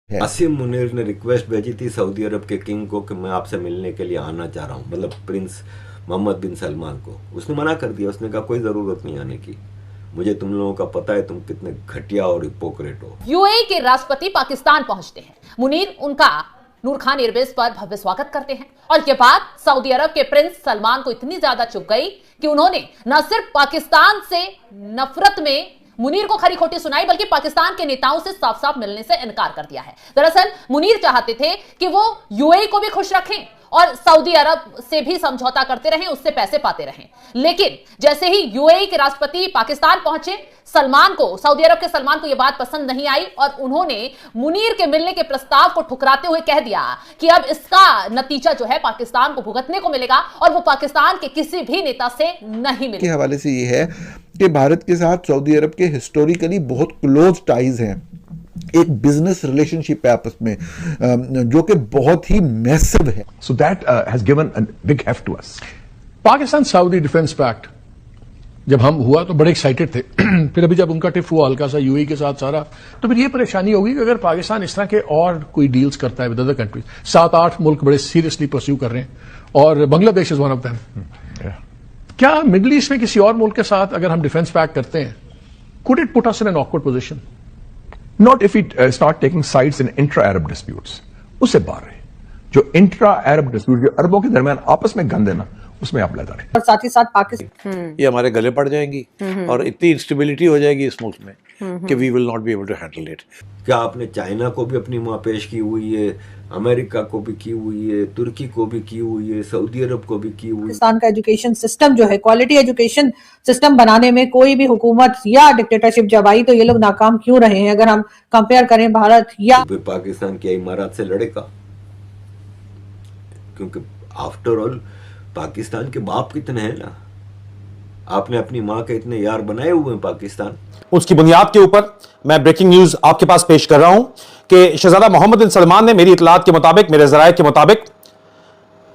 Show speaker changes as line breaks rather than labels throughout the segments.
है।
आसिम मुनीर ने रिक्वेस्ट भेजी थी सऊदी अरब के किंग को कि मैं आपसे मिलने के लिए आना चाह रहा हूँ, मतलब प्रिंस मोहम्मद बिन सलमान को। उसने मना कर दिया, उसने कहा कोई ज़रूरत नहीं आने की, मुझे तुम लोगों का पता है तुम कितने घटिया और हिपोक्रेट हो।
यूएई के राष्ट्रपति पाकिस्तान पहुंचते हैं। मुनीर उनका नूर खान एयरबेस पर भव्य स्वागत करते हैं और के बाद सऊदी अरब के प्रिंस सलमान को इतनी ज्यादा चुभ गई कि उन्होंने न सिर्फ पाकिस्तान से नफरत में मुनीर को खरी खोटी सुनाई, बल्कि पाकिस्तान के नेताओं से साफ साफ मिलने से इनकार कर दिया है। दरअसल मुनीर चाहते थे कि वो यूएई को भी खुश रखें और सऊदी अरब से भी समझौता करते रहें, उससे पैसे पाते रहें। लेकिन जैसे ही यूएई के राष्ट्रपति पाकिस्तान पहुंचे, सलमान को, सऊदी अरब के सलमान को यह बात पसंद नहीं आई और उन्होंने मुनीर के मिलने के प्रस्ताव को ठुकराते हुए कह दिया कि अब इसका नतीजा जो है पाकिस्तान को भुगतने को मिलेगा और वो पाकिस्तान के किसी भी नेता से नहीं मिलेगा।
के हवाले से ये है कि भारत के साथ सऊदी अरब के हिस्टोरिकली बहुत क्लोज टाइज हैं, एक बिजनेस रिलेशनशिप है आपस में जो कि बहुत ही मैसिव है।
So that has given a big heft to us.
Pakistan Saudi defence pact जब हम हुआ तो बड़े एक्साइटेड थे फिर अभी जब उनका टिफ हुआ हल्का सा यूएई के साथ सारा, तो फिर ये परेशानी होगी कि अगर पाकिस्तान इस तरह के और कोई डील्स करता है विद अदर कंट्रीज, 7-8 मुल्क बड़े सीरियसली परस्यू कर रहे हैं और Bangladesh is one of them. क्या मिडिल ईस्ट में किसी और मुल्क के साथ अगर हम डिफेंस पैक्ट करते हैं, could it put us in an awkward position?
Not if we start taking sides in intra-Arab disputes. उससे बाहर है जो intra-Arab dispute, जो अरबों के दरमियान आपस में गंद है ना, उसमें आप लगा रहे।
और साथ ही साथ पाकिस्तान
ये हमारे गले पड़ जाएंगी और इतनी इंस्टेबिलिटी हो जाएगी इस मुल्क में कि we will not be able to handle it.
क्या आपने चाइना को भी अपनी मुँह पेश की हुई है, अमेरिका को भी की हुई है, तुर्की को भी की हुई है, सऊदी अरब को भी की हुई है।
पाकिस्तान का एजुकेशन सिस्टम जो है, क्वालिटी एजुकेशन सिस्टम बनाने में कोई भी हुकूमत या डिक्टेटरशिप जब आई तो ये लोग नाकाम क्यों रहे हैं? अगर हम कंपेयर करें भारत या
फिर पाकिस्तान क्या इमारात से लड़ेगा? क्योंकि आफ्टर ऑल पाकिस्तान के बाप कितने हैं ना, आपने अपनी माँ के इतने यार बनाए हुए हैं पाकिस्तान।
उसकी बुनियाद के ऊपर मैं ब्रेकिंग न्यूज आपके पास पेश कर रहा हूं कि शहजादा मोहम्मद बिन सलमान ने मेरी इतलात के मुताबिक, मेरे जराये के मुताबिक,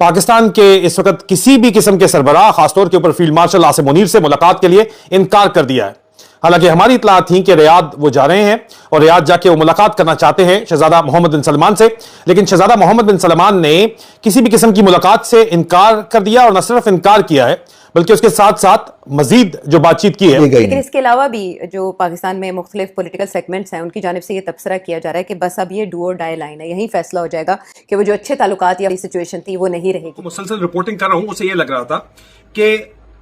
पाकिस्तान के इस वक्त किसी भी किस्म के सरबराह, खासतौर के ऊपर फील्ड मार्शल आसिम मुनीर से मुलाकात के लिए इनकार कर दिया है। हालांकि हमारी इतलात थी कि रियाद वो जा रहे हैं और रियाद जाके वो मुलाकात करना चाहते हैं शहजादा मोहम्मद बिन सलमान से, लेकिन शहजादा मोहम्मद बिन सलमान ने किसी भी किस्म की मुलाकात से इनकार कर दिया और न सिर्फ इनकार किया है बल्कि उसके साथ साथ मजीद जो बातचीत की है।
लेकिन इसके अलावा भी जो पाकिस्तान में मुख्तलिफ पॉलिटिकल सेगमेंट्स हैं उनकी जानिब से ये तबसरा किया जा रहा है कि बस अब ये डू और डाई लाइन है, यही फैसला हो जाएगा कि वो जो अच्छे ताल्लुकात या सिचुएशन थी वो नहीं रहेगी।
मुसलसल रिपोर्टिंग कर रहा हूं, उसे ये लग रहा था कि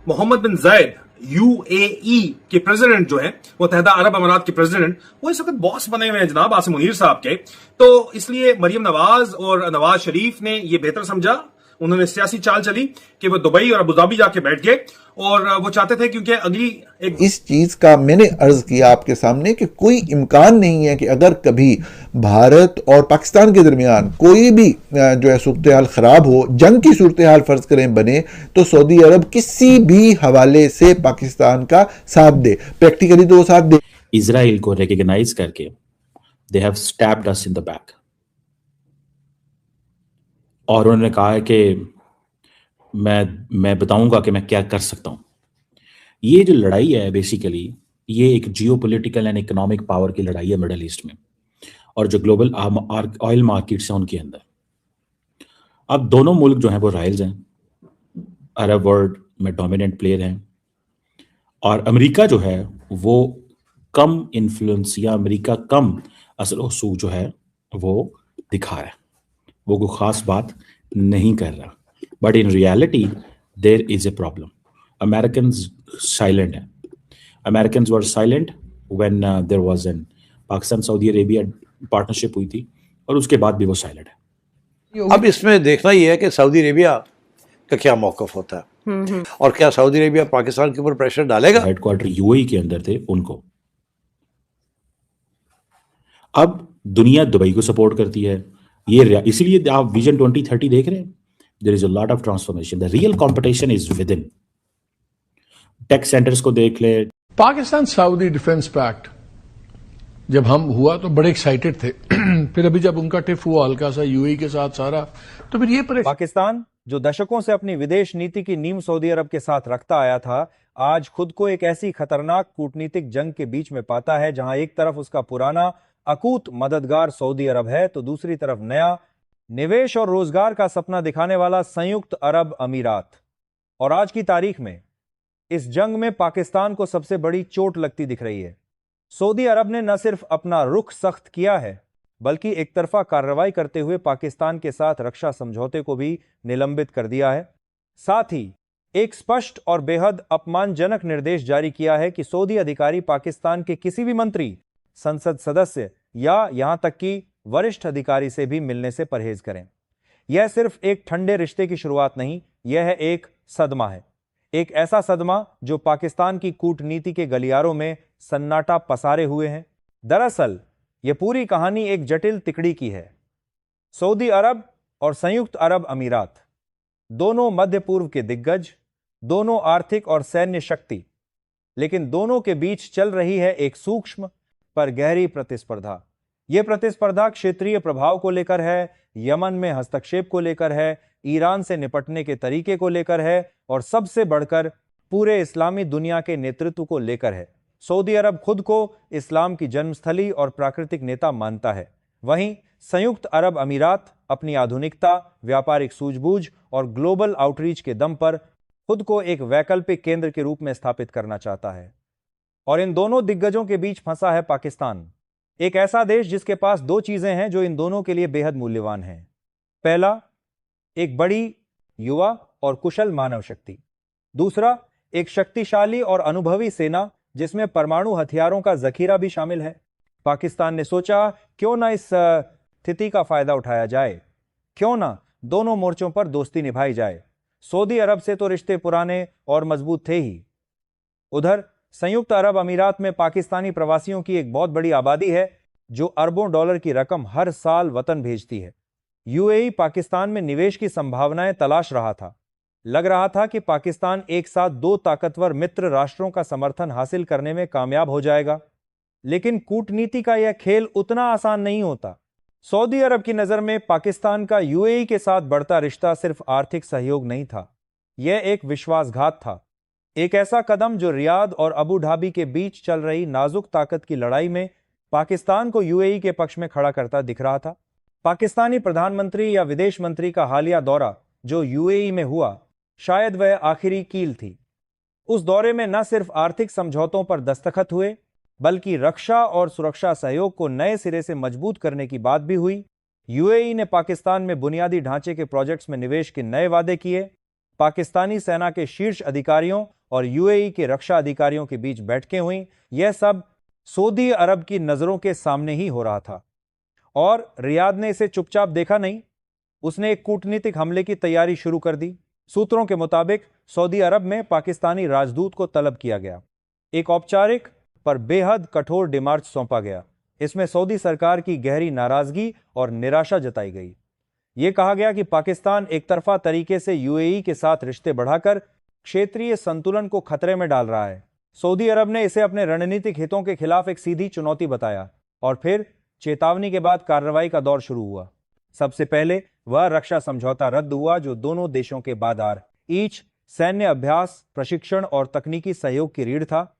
मोहम्मद बिन जायद यूएई के प्रेसिडेंट जो है, मुत्तहिदा अरब अमारात के प्रेसिडेंट, वो इस वक्त बॉस बने हुए हैं जनाब आसिम मुनीर साहब के। तो इसलिए मरियम नवाज और नवाज शरीफ ने ये बेहतर समझा, उन्होंने सियासी चाल चली कि वो दुबई और अबुधाबी जाके बैठ गए और वो चाहते थे क्योंकि अगली एक
इस चीज का मैंने अर्ज किया आपके सामने कि कोई इम्कान नहीं है कि अगर कभी भारत और पाकिस्तान के दरमियान कोई भी जो है सूरत हाल खराब हो, जंग की सूरत हाल फर्ज करें बने, तो सऊदी अरब किसी भी हवाले से पाकिस्तान का साथ दे, प्रैक्टिकली तो वो साथ दे।
इजराइल को रिकॉग्नाइज करके they have stabbed us in the back और उन्होंने कहा है कि मैं बताऊंगा कि मैं क्या कर सकता हूं। ये जो लड़ाई है बेसिकली ये एक जियोपॉलिटिकल एंड इकोनॉमिक पावर की लड़ाई है मिडल ईस्ट में और जो ग्लोबल ऑयल मार्केट्स हैं उनके अंदर। अब दोनों मुल्क जो हैं वो राइवल्स हैं, अरब वर्ल्ड में डोमिनेंट प्लेयर हैं और अमेरिका जो है वो कम इन्फ्लुएंस या अमेरिका कम असर वसूख जो है वो दिखा रहा है, वो कोई खास बात नहीं कर रहा। But in reality there is a problem. Americans silent है, Americans were silent when there was an Pakistan Saudi Arabia partnership हुई थी और उसके बाद भी वो साइलेंट है।
अब इसमें देखना ये है कि सऊदी अरेबिया का क्या मौकफ होता है और क्या सऊदी अरेबिया पाकिस्तान के ऊपर प्रेशर डालेगा।
हेडक्वार्टर यूएई के अंदर थे उनको, अब दुनिया दुबई को सपोर्ट करती है। ये इसीलिए आप विजन 2030 देख रहे हैं, there is a lot of transformation, the real competition is within. Tech centres को देख ले।
पाकिस्तान सऊदी डिफेंस पैक्ट जब हम हुआ तो बड़े एक्साइटेड थे फिर अभी जब उनका टिफ हुआ हल्का सा यूएई के साथ सारा, तो फिर ये
पाकिस्तान जो दशकों से अपनी विदेश नीति की नींव सऊदी अरब के साथ रखता आया था, आज खुद को एक ऐसी खतरनाक कूटनीतिक जंग के बीच में पाता है जहां एक तरफ उसका पुराना अकूत मददगार सऊदी अरब है तो दूसरी तरफ नया निवेश और रोजगार का सपना दिखाने वाला संयुक्त अरब अमीरात। और आज की तारीख में इस जंग में पाकिस्तान को सबसे बड़ी चोट लगती दिख रही है। सऊदी अरब ने न सिर्फ अपना रुख सख्त किया है बल्कि एक तरफा कार्रवाई करते हुए पाकिस्तान के साथ रक्षा समझौते को भी निलंबित कर दिया है। साथ ही एक स्पष्ट और बेहद अपमानजनक निर्देश जारी किया है कि सऊदी अधिकारी पाकिस्तान के किसी भी मंत्री, संसद सदस्य या यहां तक कि वरिष्ठ अधिकारी से भी मिलने से परहेज करें। यह सिर्फ एक ठंडे रिश्ते की शुरुआत नहीं, यह एक सदमा है, एक ऐसा सदमा जो पाकिस्तान की कूटनीति के गलियारों में सन्नाटा पसारे हुए है। दरअसल यह पूरी कहानी एक जटिल तिकड़ी की है। सऊदी अरब और संयुक्त अरब अमीरात दोनों मध्य पूर्व के दिग्गज, दोनों आर्थिक और सैन्य शक्ति, लेकिन दोनों के बीच चल रही है एक सूक्ष्म पर गहरी प्रतिस्पर्धा। यह प्रतिस्पर्धा क्षेत्रीय प्रभाव को लेकर है, यमन में हस्तक्षेप को लेकर है, ईरान से निपटने के तरीके को लेकर है और सबसे बढ़कर पूरे इस्लामी दुनिया के नेतृत्व को लेकर है। सऊदी अरब खुद को इस्लाम की जन्मस्थली और प्राकृतिक नेता मानता है, वहीं संयुक्त अरब अमीरात अपनी आधुनिकता, व्यापारिक सूझबूझ और ग्लोबल आउटरीच के दम पर खुद को एक वैकल्पिक केंद्र के रूप में स्थापित करना चाहता है। और इन दोनों दिग्गजों के बीच फंसा है पाकिस्तान, एक ऐसा देश जिसके पास दो चीजें हैं जो इन दोनों के लिए बेहद मूल्यवान हैं। पहला, एक बड़ी युवा और कुशल मानव शक्ति। दूसरा, एक शक्तिशाली और अनुभवी सेना जिसमें परमाणु हथियारों का जखीरा भी शामिल है। पाकिस्तान ने सोचा क्यों ना इस स्थिति का फायदा उठाया जाए, क्यों ना दोनों मोर्चों पर दोस्ती निभाई जाए। सऊदी अरब से तो रिश्ते पुराने और मजबूत थे ही। उधर संयुक्त अरब अमीरात में पाकिस्तानी प्रवासियों की एक बहुत बड़ी आबादी है जो अरबों डॉलर की रकम हर साल वतन भेजती है। यूएई पाकिस्तान में निवेश की संभावनाएं तलाश रहा था। लग रहा था कि पाकिस्तान एक साथ दो ताकतवर मित्र राष्ट्रों का समर्थन हासिल करने में कामयाब हो जाएगा, लेकिन कूटनीति का यह खेल उतना आसान नहीं होता। सऊदी अरब की नजर में पाकिस्तान का यूएई के साथ बढ़ता रिश्ता सिर्फ आर्थिक सहयोग नहीं था, यह एक विश्वासघात था, एक ऐसा कदम जो रियाद और अबू धाबी के बीच चल रही नाजुक ताकत की लड़ाई में पाकिस्तान को यूएई के पक्ष में खड़ा करता दिख रहा था। पाकिस्तानी प्रधानमंत्री या विदेश मंत्री का हालिया दौरा जो यूएई में हुआ, शायद वह आखिरी कील थी। उस दौरे में न सिर्फ आर्थिक समझौतों पर दस्तखत हुए बल्कि रक्षा और सुरक्षा सहयोग को नए सिरे से मजबूत करने की बात भी हुई। यूएई ने पाकिस्तान में बुनियादी ढांचे के प्रोजेक्ट्स में निवेश के नए वादे किए। पाकिस्तानी सेना के शीर्ष अधिकारियों और यूएई के रक्षा अधिकारियों के बीच बैठकें हुई। यह सब सऊदी अरब की नजरों के सामने ही हो रहा था और रियाद ने इसे चुपचाप देखा नहीं, उसने एक कूटनीतिक हमले की तैयारी शुरू कर दी। सूत्रों के मुताबिक सऊदी अरब में पाकिस्तानी राजदूत को तलब किया गया, एक औपचारिक पर बेहद कठोर डिमार्च सौंपा गया। इसमें सऊदी सरकार की गहरी नाराजगी और निराशा जताई गई। यह कहा गया कि पाकिस्तान एक तरफा तरीके से यूएई के साथ रिश्ते बढ़ाकर क्षेत्रीय संतुलन को खतरे में डाल रहा है। सऊदी अरब ने इसे अपने रणनीतिक हितों के खिलाफ एक सीधी चुनौती बताया और फिर चेतावनी के बाद कार्रवाई का दौर शुरू हुआ। सबसे पहले वह रक्षा समझौता रद्द हुआ जो दोनों देशों के बाजार ईच सैन्य अभ्यास, प्रशिक्षण और तकनीकी सहयोग की रीढ़ था।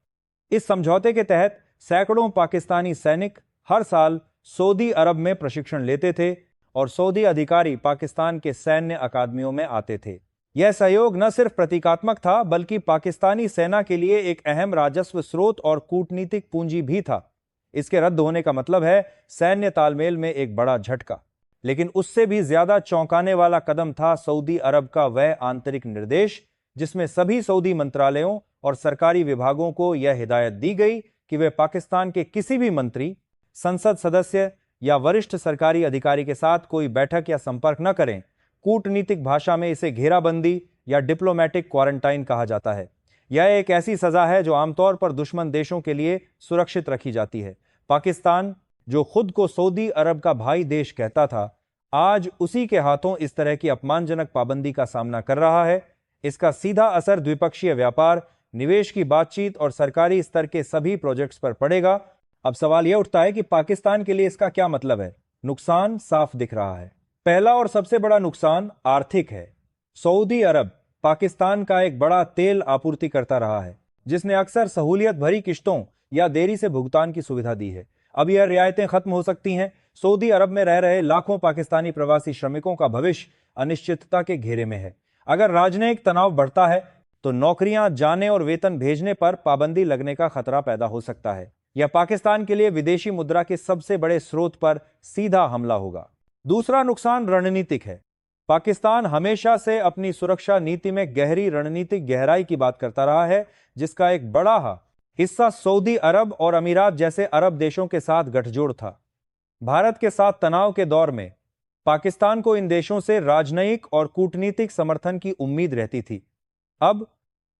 इस समझौते के तहत सैकड़ों पाकिस्तानी सैनिक हर साल सऊदी अरब में प्रशिक्षण लेते थे और सऊदी अधिकारी पाकिस्तान के सैन्य अकादमियों में आते थे। यह सहयोग न सिर्फ प्रतीकात्मक था बल्कि पाकिस्तानी सेना के लिए एक अहम राजस्व स्रोत और कूटनीतिक पूंजी भी था। इसके रद्द होने का मतलब है सैन्य तालमेल में एक बड़ा झटका। लेकिन उससे भी ज्यादा चौंकाने वाला कदम था सऊदी अरब का वह आंतरिक निर्देश जिसमें सभी सऊदी मंत्रालयों और सरकारी विभागों को यह हिदायत दी गई कि वे पाकिस्तान के किसी भी मंत्री, संसद सदस्य या वरिष्ठ सरकारी अधिकारी के साथ कोई बैठक या संपर्क न करें। कूटनीतिक भाषा में इसे घेराबंदी या डिप्लोमेटिक क्वारंटाइन कहा जाता है। यह एक ऐसी सजा है जो आमतौर पर दुश्मन देशों के लिए सुरक्षित रखी जाती है। पाकिस्तान, जो खुद को सऊदी अरब का भाई देश कहता था, आज उसी के हाथों इस तरह की अपमानजनक पाबंदी का सामना कर रहा है। इसका सीधा असर द्विपक्षीय व्यापार, निवेश की बातचीत और सरकारी स्तर के सभी प्रोजेक्ट्स पर पड़ेगा। अब सवाल यह उठता है कि पाकिस्तान के लिए इसका क्या मतलब है। नुकसान साफ दिख रहा है। पहला और सबसे बड़ा नुकसान आर्थिक है। सऊदी अरब पाकिस्तान का एक बड़ा तेल आपूर्ति करता रहा है जिसने अक्सर सहूलियत भरी किश्तों या देरी से भुगतान की सुविधा दी है। अब यह रियायतें खत्म हो सकती हैं। सऊदी अरब में रह रहे लाखों पाकिस्तानी प्रवासी श्रमिकों का भविष्य अनिश्चितता के घेरे में है। अगर राजनयिक तनाव बढ़ता है तो नौकरियां जाने और वेतन भेजने पर पाबंदी लगने का खतरा पैदा हो सकता है। यह पाकिस्तान के लिए विदेशी मुद्रा के सबसे बड़े स्रोत पर सीधा हमला होगा। दूसरा नुकसान रणनीतिक है। पाकिस्तान हमेशा से अपनी सुरक्षा नीति में गहरी रणनीतिक गहराई की बात करता रहा है, जिसका एक बड़ा हिस्सा सऊदी अरब और अमीरात जैसे अरब देशों के साथ गठजोड़ था। भारत के साथ तनाव के दौर में पाकिस्तान को इन देशों से राजनयिक और कूटनीतिक समर्थन की उम्मीद रहती थी। अब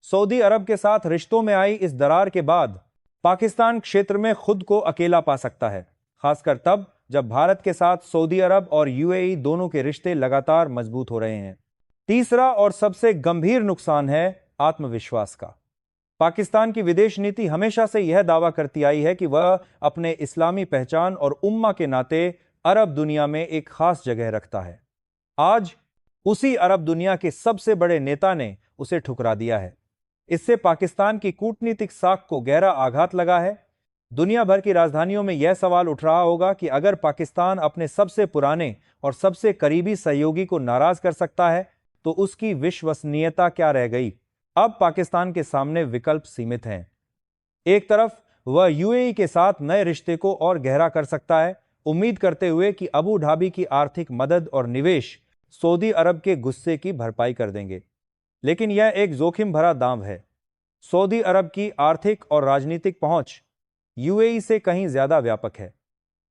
सऊदी अरब के साथ रिश्तों में आई इस दरार के बाद पाकिस्तान क्षेत्र में खुद को अकेला पा सकता है, खासकर तब जब भारत के साथ सऊदी अरब और यूएई दोनों के रिश्ते लगातार मजबूत हो रहे हैं। तीसरा और सबसे गंभीर नुकसान है आत्मविश्वास का। पाकिस्तान की विदेश नीति हमेशा से यह दावा करती आई है कि वह अपने इस्लामी पहचान और उम्मा के नाते अरब दुनिया में एक खास जगह रखता है। आज उसी अरब दुनिया के सबसे बड़े नेता ने उसे ठुकरा दिया है। इससे पाकिस्तान की कूटनीतिक साख को गहरा आघात लगा है। दुनिया भर की राजधानियों में यह सवाल उठ रहा होगा कि अगर पाकिस्तान अपने सबसे पुराने और सबसे करीबी सहयोगी को नाराज कर सकता है तो उसकी विश्वसनीयता क्या रह गई। अब पाकिस्तान के सामने विकल्प सीमित हैं। एक तरफ वह यूएई के साथ नए रिश्ते को और गहरा कर सकता है, उम्मीद करते हुए कि अबू धाबी की आर्थिक मदद और निवेश सऊदी अरब के गुस्से की भरपाई कर देंगे। लेकिन यह एक जोखिम भरा दांव है। सऊदी अरब की आर्थिक और राजनीतिक पहुंच यूएई से कहीं ज्यादा व्यापक है।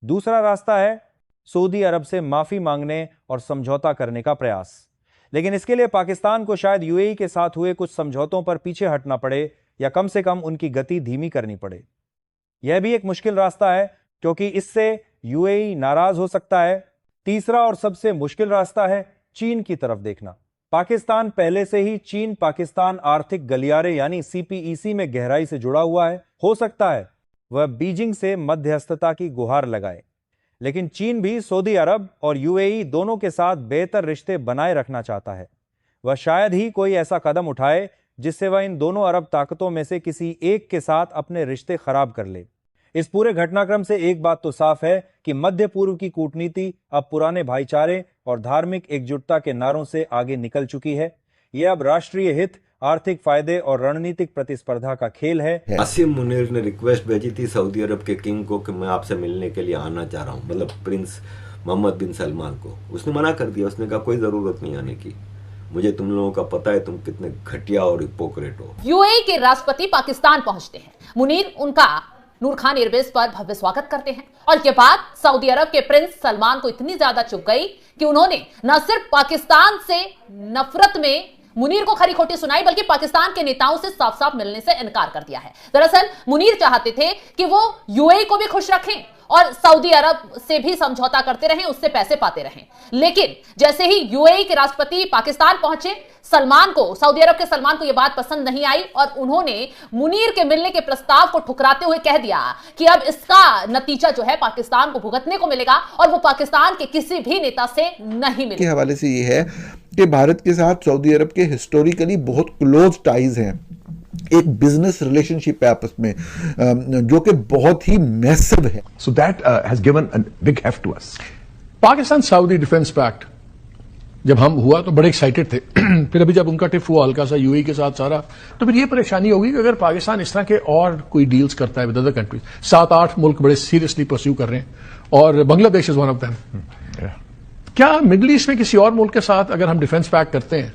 दूसरा रास्ता है सऊदी अरब से माफी मांगने और समझौता करने का प्रयास। लेकिन इसके लिए पाकिस्तान को शायद यूएई के साथ हुए कुछ समझौतों पर पीछे हटना पड़े या कम से कम उनकी गति धीमी करनी पड़े। यह भी एक मुश्किल रास्ता है क्योंकि इससे यूएई नाराज हो सकता है। तीसरा और सबसे मुश्किल रास्ता है चीन की तरफ देखना। पाकिस्तान पहले से ही चीन पाकिस्तान आर्थिक गलियारे यानी सीपीईसी में गहराई से जुड़ा हुआ है। हो सकता है वह बीजिंग से मध्यस्थता की गुहार लगाए, लेकिन चीन भी सऊदी अरब और यूएई दोनों के साथ बेहतर रिश्ते बनाए रखना चाहता है। वह शायद ही कोई ऐसा कदम उठाए जिससे वह इन दोनों अरब ताकतों में से किसी एक के साथ अपने रिश्ते खराब कर ले। इस पूरे घटनाक्रम से एक बात तो साफ है कि मध्य पूर्व की कूटनीति अब पुराने भाईचारे और धार्मिक एकजुटता के नारों से आगे निकल चुकी है। यह अब राष्ट्रीय हित, आर्थिक फायदे और रणनीतिक प्रतिस्पर्धा का खेल है।
आसिम मुनीर ने रिक्वेस्ट भेजी थी सऊदी अरब के किंग को कि मैं आपसे मिलने के लिए आना चाह रहा हूँ, मतलब प्रिंस मोहम्मद बिन सलमान को। उसने मना कर दिया। उसने कहा कोई जरूरत नहीं आने की, मुझे तुम लोगों का पता है तुम कितने घटिया और हिपोक्रेट हो।
यूएई के राष्ट्रपति पाकिस्तान पहुंचते हैं। मुनीर उनका नूर खान एयरबेस पर भव्य स्वागत करते हैं और इसके बाद सऊदी अरब के प्रिंस सलमान को इतनी ज्यादा चुभ गई कि उन्होंने न सिर्फ पाकिस्तान से नफरत में मुनीर को खरी खोटी सुनाई, बल्कि पाकिस्तान के नेताओं से साफ साफ मिलने से इनकार कर दिया है। दरअसल मुनीर चाहते थे कि वो यूएई को भी खुश रखें और सऊदी अरब से भी समझौता करते रहें, उससे पैसे पाते रहें। लेकिन जैसे ही यूएई के राष्ट्रपति पाकिस्तान पहुंचे, सऊदी अरब के सलमान को यह बात पसंद नहीं आई और उन्होंने मुनीर के मिलने के प्रस्ताव को ठुकराते हुए कह दिया कि अब इसका नतीजा जो है पाकिस्तान को भुगतने को मिलेगा और वो पाकिस्तान के किसी भी नेता से नहीं मिलेगा।
के हवाले से ये है कि भारत के साथ सऊदी अरब के हिस्टोरिकली बहुत क्लोज टाइज हैं, एक बिजनेस रिलेशनशिप है आपस में जो कि बहुत ही मैसिव है।
So that has given a big heft to us.
Pakistan Saudi defence pact जब हम हुआ तो बड़े एक्साइटेड थे। फिर अभी जब उनका टिफ हुआ हल्का सा यूएई के साथ सारा, तो फिर ये परेशानी होगी कि अगर पाकिस्तान इस तरह के और कोई डील्स करता है विद अदर कंट्रीज, 7-8 मुल्क बड़े सीरियसली परस्यू कर रहे हैं और Bangladesh is one of them. क्या मिडिल ईस्ट में किसी और मुल्क के साथ अगर हम डिफेंस पैक्ट करते हैं,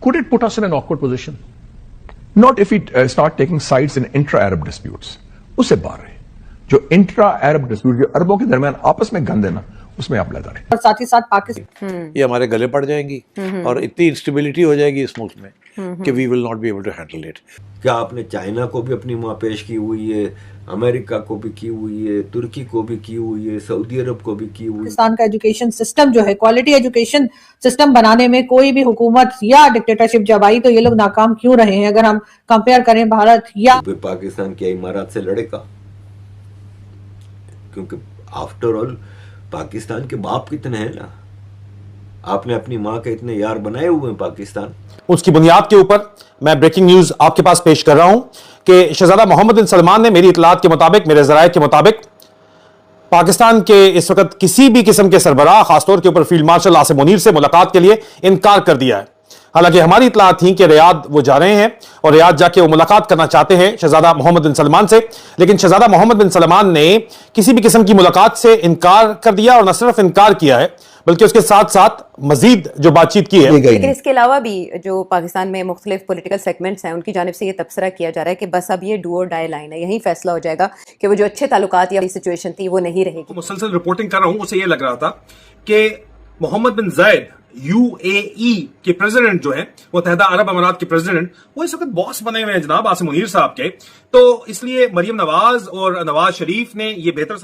could it put us in an awkward position?
Not if we start taking sides in intra-Arab disputes. उससे बाहर है जो इंट्रा-अरब डिस्प्यूट, जो अरबों के दरमियान आपस में गंद है ना, उसमें आप लगा रहे
और साथ ही साथ पाकिस्तान
ये हमारे गले पड़ जाएंगी और इतनी इंस्टेबिलिटी हो जाएगी इस मुल्क में कि we will not be able to handle it.
क्या आपने चाइना को भी अपनी मुँह पेश की हुई है, अमेरिका को भी की हुई है, तुर्की को भी की हुई है, सऊदी अरब को भी की हुई है।
पाकिस्तान का एजुकेशन सिस्टम जो है, क्वालिटी एजुकेशन सिस्टम बनाने में कोई भी हुकूमत या डिक्टेटरशिप जब आई तो ये लोग नाकाम क्यों रहे हैं? अगर हम कंपेयर करें भारत या
फिर पाकिस्तान क्या इमारात से लड़ेगा? क्योंकि आफ्टर ऑल पाकिस्तान के बाप कितने हैं ना, आपने अपनी माँ के इतने यार बनाए हुए हैं पाकिस्तान।
उसकी बुनियाद के ऊपर मैं ब्रेकिंग न्यूज आपके पास पेश कर रहा हूं कि शहजादा मोहम्मद बिन सलमान ने मेरी इतलात के मुताबिक, मेरे जराये के मुताबिक, पाकिस्तान के इस वक्त किसी भी किस्म के सरबराह, खासतौर के ऊपर फील्ड मार्शल आसिम मुनीर से मुलाकात के लिए इनकार कर दिया है। हालांकि हमारी इत्तला थी कि रियाद वो जा रहे हैं और रियाद जाके वो मुलाकात करना चाहते हैं शहजादा मोहम्मद बिन सलमान से, लेकिन शहजादा मोहम्मद बिन सलमान ने किसी भी किस्म की मुलाकात से इनकार कर दिया और न सिर्फ इनकार किया है बल्कि उसके साथ साथ मजीद जो बातचीत की है।
लेकिन इसके अलावा भी जो पाकिस्तान में मुख्तलिफ पॉलिटिकल सेगमेंट्स हैं उनकी जानिब से ये तबसरा किया जा रहा है कि बस अब ये डू और डाई लाइन है, यही फैसला हो जाएगा कि वो जो अच्छे ताल्लुकात या सिचुएशन थी वो नहीं रहेगी।
मुसलसल रिपोर्टिंग कर रहा हूं, उसे ये लग रहा था कि मोहम्मद बिन जायद UAE के प्रेसिडेंट जो है, मुत्तहिदा अरब अमीरात के प्रेसिडेंट, वो इस वक्त बॉस बने हुए हैं जनाब आसिम मुनीर साहब के। तो इसलिए मरियम नवाज और नवाज शरीफ ने ये बेहतर